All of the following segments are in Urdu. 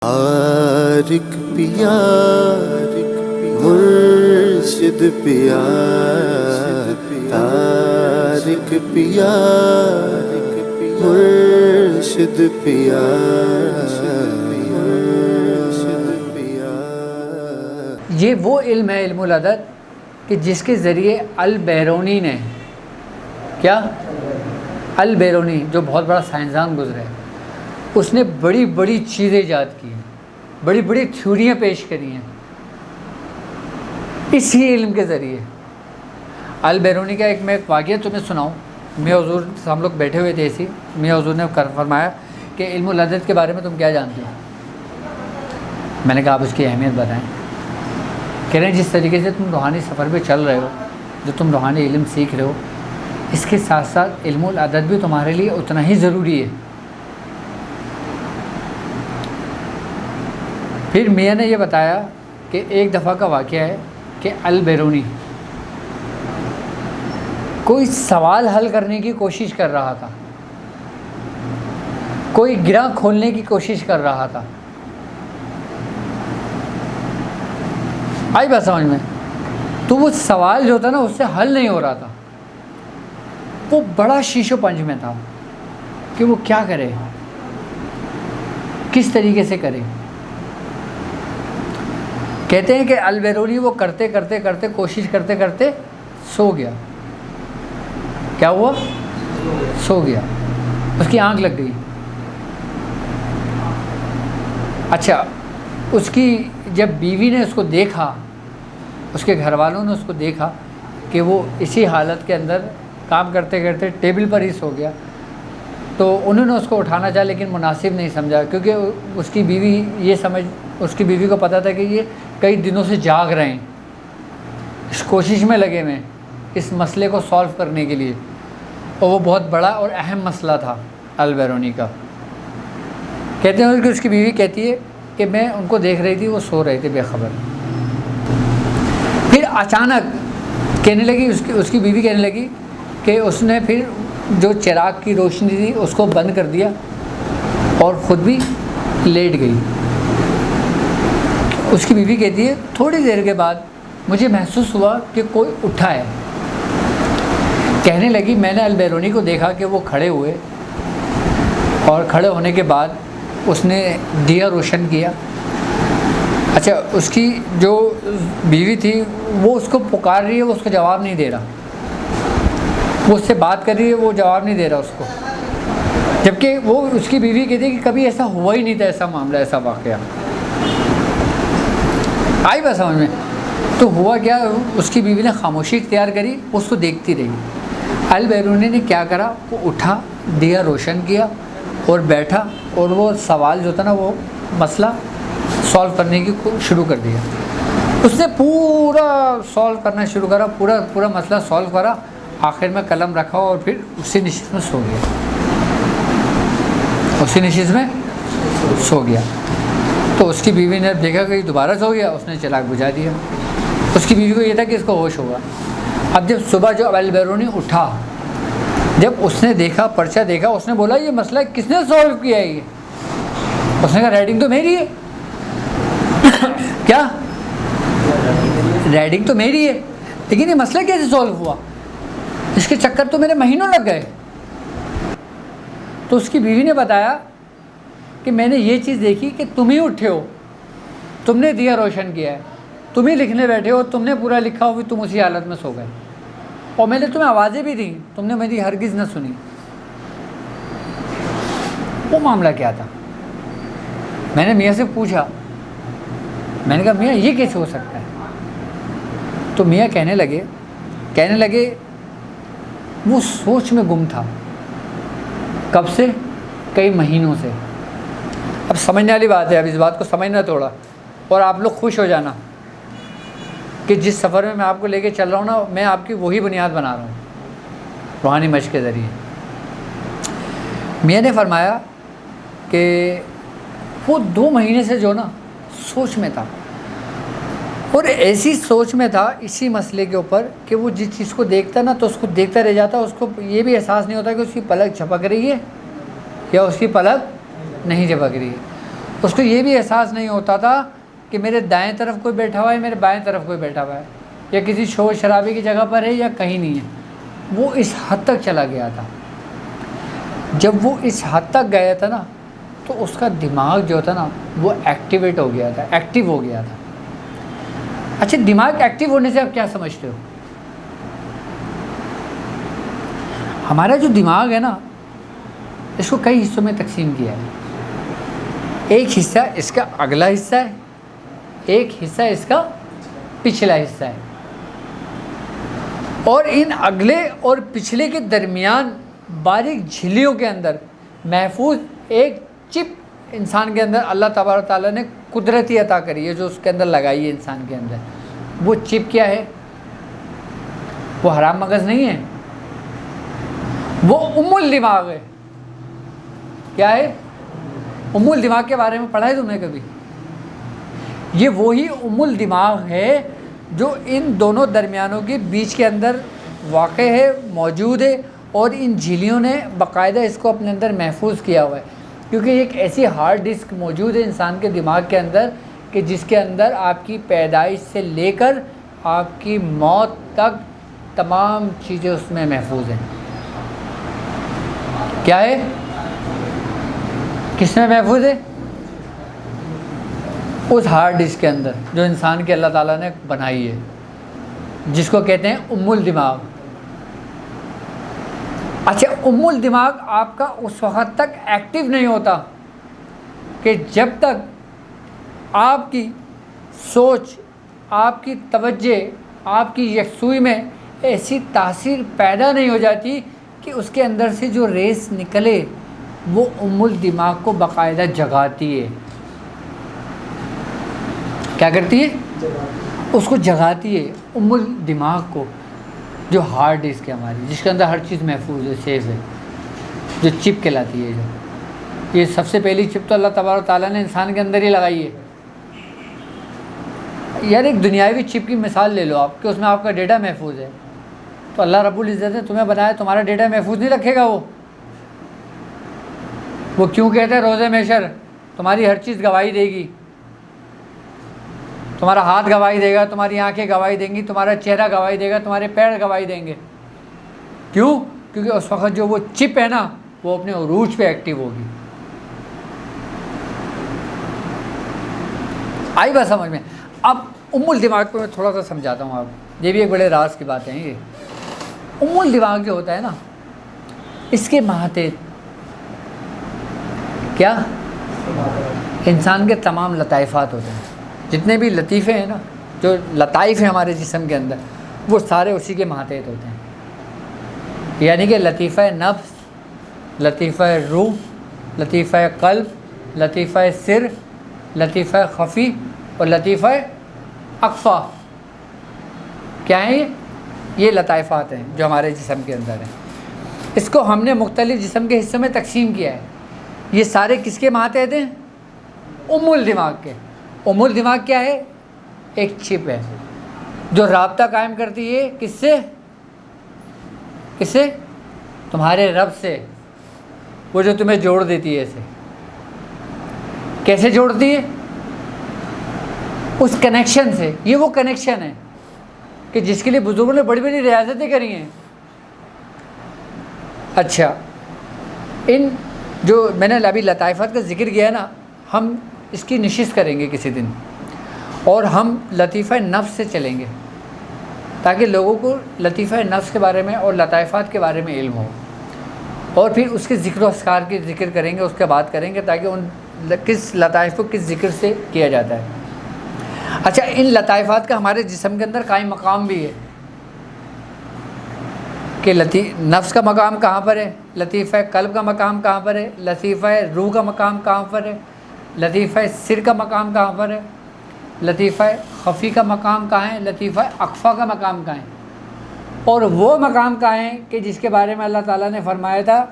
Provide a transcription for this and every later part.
عارق پیا مرشد پیا عارق پیا مرشد پیا یہ وہ علم ہے، علم العدد، کہ جس کے ذریعے البیرونی نے البیرونی جو بہت بڑا سائنسدان گزرے، اس نے بڑی بڑی چیزیں ایجاد کی ہیں، بڑی بڑی تھیوریاں پیش کری ہیں اسی علم کے ذریعے۔ البیرونی کا میں ایک واقعہ تمہیں سناؤں۔ میاں حضور ہم لوگ بیٹھے ہوئے تھے ایسی، میاں حضور نے فرمایا کہ علم العدد کے بارے میں تم کیا جانتے ہو؟ میں نے کہا آپ اس کی اہمیت بتائیں۔ کہہ رہے ہیں جس طریقے سے تم روحانی سفر پہ چل رہے ہو، جو تم روحانی علم سیکھ رہے ہو، اس کے ساتھ ساتھ علم العدد بھی تمہارے لیے اتنا ہی ضروری ہے۔ پھر میاں نے یہ بتایا کہ ایک دفعہ کا واقعہ ہے کہ البیرونی کوئی سوال حل کرنے کی کوشش کر رہا تھا، کوئی گرہ کھولنے کی کوشش کر رہا تھا۔ آئی بات سمجھ میں؟ تو وہ سوال جو تھا نا اس سے حل نہیں ہو رہا تھا، وہ بڑا شیش و پنج میں تھا کہ وہ کیا کرے، کس طریقے سے کرے۔ کہتے ہیں کہ البیرونی وہ کرتے کرتے کرتے کوشش کرتے کرتے سو گیا۔ کیا ہوا؟ سو گیا، اس کی آنکھ لگ گئی۔ اچھا، اس کی جب بیوی نے اس کو دیکھا، اس کے گھر والوں نے اس کو دیکھا کہ وہ اسی حالت کے اندر کام کرتے کرتے ٹیبل پر ہی سو گیا، تو انہوں نے اس کو اٹھانا چاہا لیکن مناسب نہیں سمجھا، کیونکہ اس کی بیوی کو پتہ تھا کہ یہ کئی دنوں سے جاگ رہے ہیں، اس کوشش میں لگے ہوئے ہیں اس مسئلے کو سالو کرنے کے لیے، اور وہ بہت بڑا اور اہم مسئلہ تھا البیرونی کا۔ کہتے ہیں کہ اس کی بیوی کہتی ہے کہ میں ان کو دیکھ رہی تھی، وہ سو رہے تھے بے خبر۔ پھر اچانک کہنے لگی، اس کی بیوی کہنے لگی کہ اس نے پھر جو چراغ کی روشنی تھی اس کو بند کر دیا اور خود بھی لیٹ گئی۔ اس کی بیوی کہتی ہے تھوڑی دیر کے بعد مجھے محسوس ہوا کہ کوئی اٹھا ہے۔ کہنے لگی میں نے البیرونی کو دیکھا کہ وہ کھڑے ہوئے، اور کھڑے ہونے کے بعد اس نے دیا روشن کیا۔ اچھا، اس کی جو بیوی تھی وہ اس کو پکار رہی ہے، وہ اس کو جواب نہیں دے رہا، وہ اس سے بات کر رہی ہے، وہ جواب نہیں دے رہا اس کو، جبکہ وہ اس کی بیوی کہتی ہے کہ کبھی ایسا ہوا ہی نہیں تھا، ایسا معاملہ، ایسا واقعہ۔ آئی بات سمجھ میں؟ تو ہوا کیا، اس کی بیوی نے خاموشی اختیار کری، اس کو دیکھتی رہی۔ البیرونی نے کیا کرا، وہ اٹھا، دیا روشن کیا اور بیٹھا، اور وہ سوال جو تھا نا، وہ مسئلہ سالو کرنے کی شروع کر دیا۔ اس نے پورا سالو کرنا شروع کرا، پورا مسئلہ سالو کرا، آخر میں قلم رکھا اور پھر اسی نشست میں سو گیا، اسی نشست میں سو گیا۔ تو اس کی بیوی نے دیکھا کہ دوبارہ سو گیا، اس نے چراغ بجھا دیا۔ اس کی بیوی کو یہ تھا کہ اس کو ہوش ہوگا۔ اب جب صبح جو البیرونی اٹھا، جب اس نے دیکھا، پرچہ دیکھا، اس نے بولا یہ مسئلہ کس نے سالو کیا ہے؟ یہ اس نے کہا رائٹنگ تو میری ہے۔ کیا رائٹنگ تو میری ہے، لیکن یہ مسئلہ کیسے سالو ہوا؟ اس کے چکر تو میرے مہینوں لگ گئے۔ تو اس کی بیوی نے بتایا کہ میں نے یہ چیز دیکھی کہ تم ہی اٹھے ہو، تم نے دیا روشن کیا ہے، تم ہی لکھنے بیٹھے ہو، تم نے پورا لکھا ہو، تم اسی حالت میں سو گئے، اور میں نے تمہیں آوازیں بھی دیں، تم نے میری ہرگز نہ سنی۔ وہ معاملہ کیا تھا؟ میں نے میاں سے پوچھا، میں نے کہا میاں یہ کیسے ہو سکتا ہے؟ تو میاں کہنے لگے وہ سوچ میں گم تھا۔ کب سے؟ کئی مہینوں سے۔ اب سمجھنے والی بات ہے، اب اس بات کو سمجھنا تھوڑا، اور آپ لوگ خوش ہو جانا کہ جس سفر میں آپ کو لے کے چل رہا ہوں نا، میں آپ کی وہی بنیاد بنا رہا ہوں روحانی مشق کے ذریعے۔ میاں نے فرمایا کہ وہ 2 مہینے سے جو نا سوچ میں تھا، اور ایسی سوچ میں تھا اسی مسئلے کے اوپر کہ وہ جس چیز کو دیکھتا نا تو اس کو دیکھتا رہ جاتا، اس کو یہ بھی احساس نہیں ہوتا کہ اس کی پلک جھپک رہی ہے یا اس کی پلک نہیں جھپک رہی ہے۔ اس کو یہ بھی احساس نہیں ہوتا تھا کہ میرے دائیں طرف کوئی بیٹھا ہوا ہے، میرے بائیں طرف کوئی بیٹھا ہوا ہے، یا کسی شور شرابے کی جگہ پر ہے یا کہیں نہیں ہے. وہ اس حد تک چلا گیا تھا. جب وہ اس حد تک گیا تھا نا تو اس کا دماغ جو تھا نا وہ ایکٹیویٹ ہو گیا تھا، ایکٹیو ہو گیا تھا. اچھا، دماغ ایکٹیو ہونے سے آپ کیا سمجھتے ہو؟ ہمارا جو دماغ ہے نا اس کو کئی حصوں میں تقسیم کیا ہے. ایک حصہ اس کا اگلا حصہ ہے، ایک حصہ اس کا پچھلا حصہ ہے، اور ان اگلے اور پچھلے کے درمیان باریک جھلیوں کے اندر محفوظ ایک چپ انسان کے اندر اللہ تبارک تعالیٰ نے قدرتی عطا کری ہے، جو اس کے اندر لگائی ہے انسان کے اندر. وہ چپ کیا ہے؟ وہ حرام مغز نہیں ہے، وہ ام الدماغ ہے. کیا ہے؟ ام الدماغ کے بارے میں پڑھا ہے تم نے کبھی؟ یہ وہی ام الدماغ ہے جو ان دونوں درمیانوں کے بیچ کے اندر واقع ہے، موجود ہے، اور ان جھلیوں نے باقاعدہ اس کو اپنے اندر محفوظ کیا ہوا ہے. کیونکہ ایک ایسی ہارڈ ڈسک موجود ہے انسان کے دماغ کے اندر کہ جس کے اندر آپ کی پیدائش سے لے کر آپ کی موت تک تمام چیزیں اس میں محفوظ ہیں. کیا ہے؟ کس میں محفوظ ہے؟ اس ہارڈ ڈسک کے اندر جو انسان کے اللہ تعالیٰ نے بنائی ہے، جس کو کہتے ہیں ام الدماغ. اچھا، ام الدماغ آپ کا اس وقت تک ایکٹیو نہیں ہوتا کہ جب تک آپ کی سوچ، آپ کی توجہ، آپ کی یکسوئی میں ایسی تاثیر پیدا نہیں ہو جاتی کہ اس کے اندر سے جو ریس نکلے وہ ام الدماغ کو باقاعدہ جگاتی ہے. کیا کرتی ہے؟ اس کو جگاتی ہے ام الدماغ کو، جو ہارڈ ڈسک ہے ہماری، جس کے اندر ہر چیز محفوظ ہے، سیف ہے، جو چپ کہلاتی ہے. جو یہ سب سے پہلی چپ تو اللہ تبارک تعالیٰ نے انسان کے اندر ہی لگائی ہے. یار ایک دنیاوی چپ کی مثال لے لو آپ، کہ اس میں آپ کا ڈیٹا محفوظ ہے، تو اللہ رب العزت نے تمہیں بنایا، تمہارا ڈیٹا محفوظ نہیں رکھے گا. وہ کیوں کہتے ہیں روز محشر تمہاری ہر چیز گواہی دے گی، تمہارا ہاتھ گواہی دے گا، تمہاری آنکھیں گواہی دیں گی، تمہارا چہرہ گواہی دے گا، تمہارے پیر گواہی دیں گے. کیوں؟ کیونکہ اس وقت جو وہ چپ ہے نا وہ اپنے عروج پہ ایکٹیو ہوگی. آئی بات سمجھ میں؟ اب ام الدماغ کو میں تھوڑا سا سمجھاتا ہوں آپ، یہ بھی ایک بڑے راز کی بات ہے. یہ ام الدماغ جو ہوتا ہے نا، اس کے ماتحت کیا انسان کے تمام لطائفات ہوتے ہیں. جتنے بھی لطیفے ہیں نا، جو لطائف ہیں ہمارے جسم کے اندر، وہ سارے اسی کے ماتحت ہوتے ہیں. یعنی کہ لطیفہ نفس، لطیفہ روح، لطیفہ قلب، لطیفہ سر، لطیفہ خفی اور لطیفہ اخفا. کیا ہیں یہ لطائفات ہیں جو ہمارے جسم کے اندر ہیں. اس کو ہم نے مختلف جسم کے حصوں میں تقسیم کیا ہے. یہ سارے کس کے ماتحت ہیں؟ ام الدماغ کے. ام الدماغ کیا ہے؟ ایک چپ ہے جو رابطہ قائم کرتی ہے کس سے؟ کس سے؟ تمہارے رب سے. وہ جو تمہیں جوڑ دیتی ہے. اسے کیسے جوڑتی ہے؟ اس کنیکشن سے. یہ وہ کنیکشن ہے کہ جس کے لیے بزرگوں نے بڑی بڑی ریاضتیں کری ہیں. اچھا، ان جو میں نے ابھی لطائفات کا ذکر کیا ہے نا، ہم اس کی نشست کریں گے کسی دن، اور ہم لطیفہ نفس سے چلیں گے تاکہ لوگوں کو لطیفہ نفس کے بارے میں اور لطائفات کے بارے میں علم ہو، اور پھر اس کے ذکر و اذکار کے ذکر کریں گے، اس کے بات کریں گے تاکہ ان کس لطائف کو کس ذکر سے کیا جاتا ہے. اچھا، ان لطائفات کا ہمارے جسم کے اندر قائم مقام بھی ہے کہ نفس کا مقام کہاں پر ہے، لطیفہ قلب کا مقام کہاں پر ہے، لطیفہ روح کا مقام کہاں پر ہے، لطیفہ سر کا مقام کہاں پر ہے، لطیفہ خفی کا مقام کہاں ہے، لطیفہ اخفا کا مقام کہاں ہے، اور وہ مقام کہاں ہے کہ جس کے بارے میں اللہ تعالیٰ نے فرمایا تھا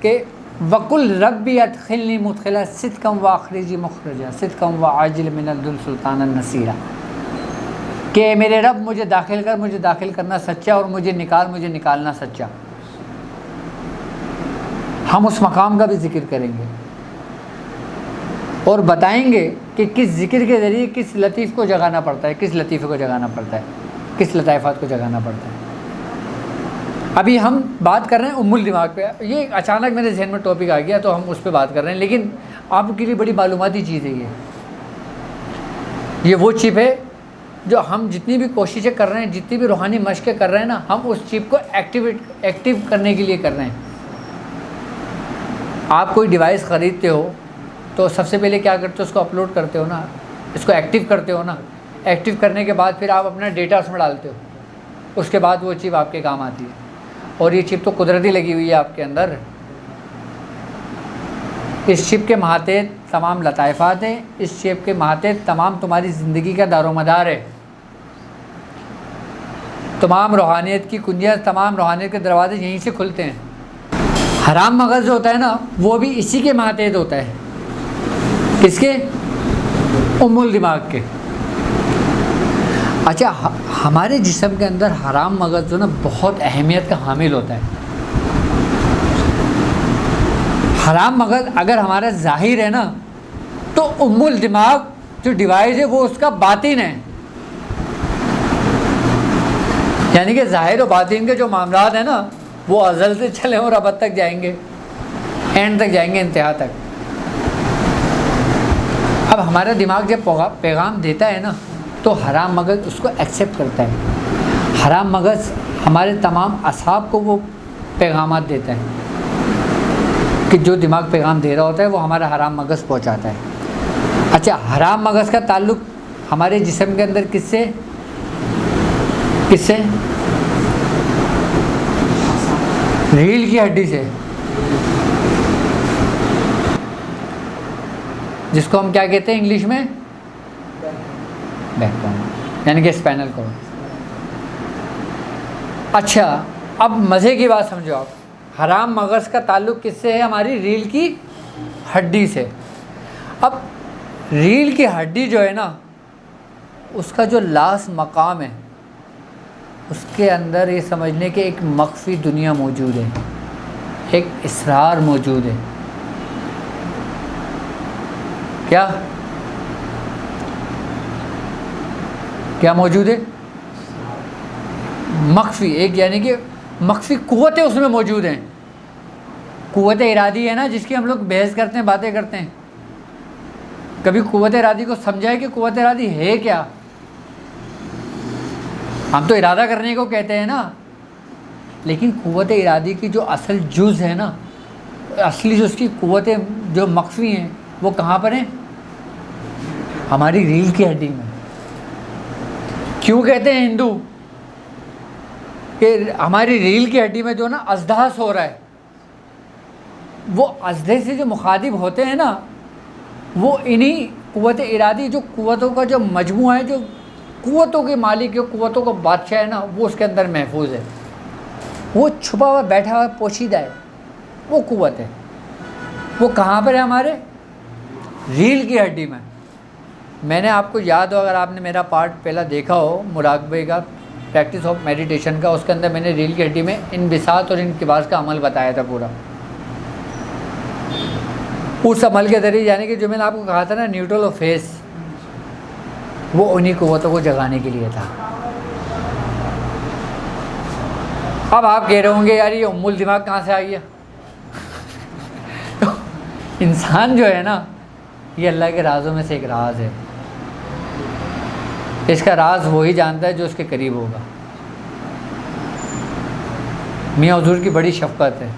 کہ وَقُلْ رَبِّ أَدْخِلْنِي مُدْخِلَ صِدْقٍ وَأَخْرِجْنِی مُخْرَجَ صِدْقٍ وَعَاجِلْ مِنَ الدُّنْ سُلْطَانًا نَصِیرًا. کہ میرے رب مجھے داخل کر، مجھے داخل کرنا سچا، اور مجھے نکال، مجھے نکالنا سچا. ہم اس مقام کا بھی ذکر کریں گے. اور بتائیں گے کہ کس ذکر کے ذریعے کس لطیف کو جگانا پڑتا ہے، کس لطیفے کو جگانا پڑتا ہے، کس لطائفات کو جگانا پڑتا ہے۔ ابھی ہم بات کر رہے ہیں ام الدماغ پہ، یہ اچانک میرے ذہن میں ٹاپک آ گیا تو ہم اس پہ بات کر رہے ہیں، لیکن آپ کے لیے بڑی معلوماتی چیز ہے یہ وہ چپ ہے جو ہم جتنی بھی کوششیں کر رہے ہیں، جتنی بھی روحانی مشقیں کر رہے ہیں نا، ہم اس چپ کو ایکٹیو کرنے کے لیے کر رہے ہیں۔ آپ کوئی ڈیوائس خریدتے ہو تو سب سے پہلے کیا کرتے ہو، اس کو اپلوڈ کرتے ہو نا، اس کو ایکٹیو کرتے ہو نا، ایکٹیو کرنے کے بعد پھر آپ اپنا ڈیٹا اس میں ڈالتے ہو، اس کے بعد وہ چپ آپ کے کام آتی ہے۔ اور یہ چپ تو قدرتی لگی ہوئی ہے آپ کے اندر۔ اس چپ کے ماتحت تمام لطائفات ہیں، اس چپ کے ماتحت تمام تمہاری زندگی کا دار و مدار ہے، تمام روحانیت کی کنجیاں، تمام روحانیت کے دروازے یہیں سے کھلتے ہیں۔ حرام مغز جو ہوتا ہے نا، وہ بھی اسی کے ماتحت ہوتا ہے۔ کس کے؟ ام الدماغ کے۔ اچھا، ہمارے جسم کے اندر حرام مغز جو نا بہت اہمیت کا حامل ہوتا ہے۔ حرام مغز اگر ہمارا ظاہر ہے نا تو ام الدماغ جو ڈیوائس ہے وہ اس کا باطن ہے، یعنی کہ ظاہر و باطن کے جو معاملات ہیں نا وہ ازل سے چلے اور ابد تک جائیں گے، اینڈ تک جائیں گے، انتہا تک۔ اب ہمارا دماغ جب پیغام دیتا ہے نا تو حرام مغز اس کو ایکسیپٹ کرتا ہے۔ حرام مغز ہمارے تمام اعصاب کو وہ پیغامات دیتا ہے کہ جو دماغ پیغام دے رہا ہوتا ہے وہ ہمارا حرام مغز پہنچاتا ہے۔ اچھا، حرام مغز کا تعلق ہمارے جسم کے اندر کس سے؟ ریڑھ کی ہڈی سے، جس کو ہم کیا کہتے ہیں انگلش میں؟ بیک بون، یعنی کہ اسپائنل کارڈ۔ اچھا، اب مزے کی بات سمجھو آپ، حرام مغز کا تعلق کس سے ہے؟ ہماری ریڑھ کی ہڈی سے۔ اب ریڑھ کی ہڈی جو ہے نا، اس کا جو لاس مقام ہے، اس کے اندر یہ سمجھ لیں کہ ایک مخفی دنیا موجود ہے، ایک اسرار موجود ہے۔ کیا موجود ہے؟ مخفی، ایک یعنی کہ مخفی قوتیں اس میں موجود ہیں۔ قوت ارادی ہے نا، جس کی ہم لوگ بحث کرتے ہیں، باتیں کرتے ہیں۔ کبھی قوت ارادی کو سمجھا ہے کہ قوت ارادی ہے کیا؟ ہم تو ارادہ کرنے کو کہتے ہیں نا، لیکن قوت ارادی کی جو اصل جز ہے نا، اصلی جو اس کی قوتیں جو مخفی ہیں، وہ کہاں پر ہیں؟ ہماری ریڑھ کی ہڈی میں۔ کیوں کہتے ہیں ہندو کہ ہماری ریڑھ کی ہڈی میں جو نا ازدحاس ہو رہا ہے، وہ ازدے سے جو مخاطب ہوتے ہیں نا، وہ انہی قوت ارادی، جو قوتوں کا جو مجموعہ ہے، جو قوتوں کے مالک ہے، قوتوں کا بادشاہ ہے نا، وہ اس کے اندر محفوظ ہے۔ وہ چھپا ہوا، بیٹھا ہوا، پوشیدہ ہے، وہ قوت ہے۔ وہ کہاں پر ہے؟ ہمارے ریڑھ کی ہڈی میں۔ میں نے آپ کو یاد ہو، اگر آپ نے میرا پارٹ پہلا دیکھا ہو مراقبے کا، پریکٹس آف میڈیٹیشن کا، اس کے اندر میں نے ریڑھ کی ہڈی میں انبساط اور انقباض کا عمل بتایا تھا پورا۔ اس عمل کے ذریعے، یعنی کہ جو میں نے آپ کو کہا تھا نا نیوٹرل آف فیس، وہ انہی قوتوں کو جگانے کے لیے تھا۔ اب آپ کہہ رہے ہوں گے یار یہ ام الدماغ کہاں سے آ گیا؟ تو انسان جو ہے نا، یہ اللہ کے رازوں میں سے ایک راز ہے۔ اس کا راز وہی جانتا ہے جو اس کے قریب ہوگا۔ میاں حضور کی بڑی شفقت ہے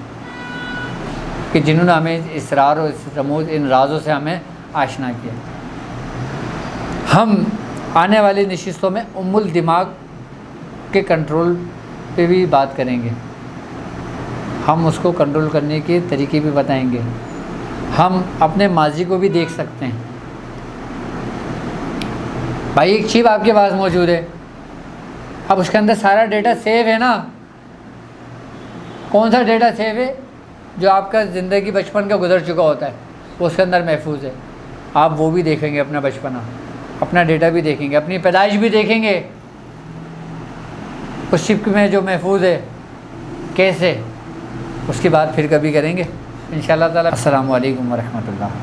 کہ جنہوں نے ہمیں اسرار اور رموز، ان رازوں سے ہمیں آشنا کیا۔ ہم آنے والی نشستوں میں ام الدماغ کے کنٹرول پہ بھی بات کریں گے، ہم اس کو کنٹرول کرنے کے طریقے بھی بتائیں گے۔ ہم اپنے ماضی کو بھی دیکھ سکتے ہیں۔ بھائی ایک چپ آپ کے پاس موجود ہے، اب اس کے اندر سارا ڈیٹا سیو ہے نا۔ کون سا ڈیٹا سیو ہے؟ جو آپ کا زندگی بچپن کا گزر چکا ہوتا ہے، وہ اس کے اندر محفوظ ہے۔ آپ وہ بھی دیکھیں گے، اپنا بچپنا، اپنا ڈیٹا بھی دیکھیں گے، اپنی پیدائش بھی دیکھیں گے، اس چپ میں جو محفوظ ہے کیسے، اس کی بات پھر کبھی کریں گے انشاءاللہ تعالی۔ السلام علیکم ورحمۃ اللہ۔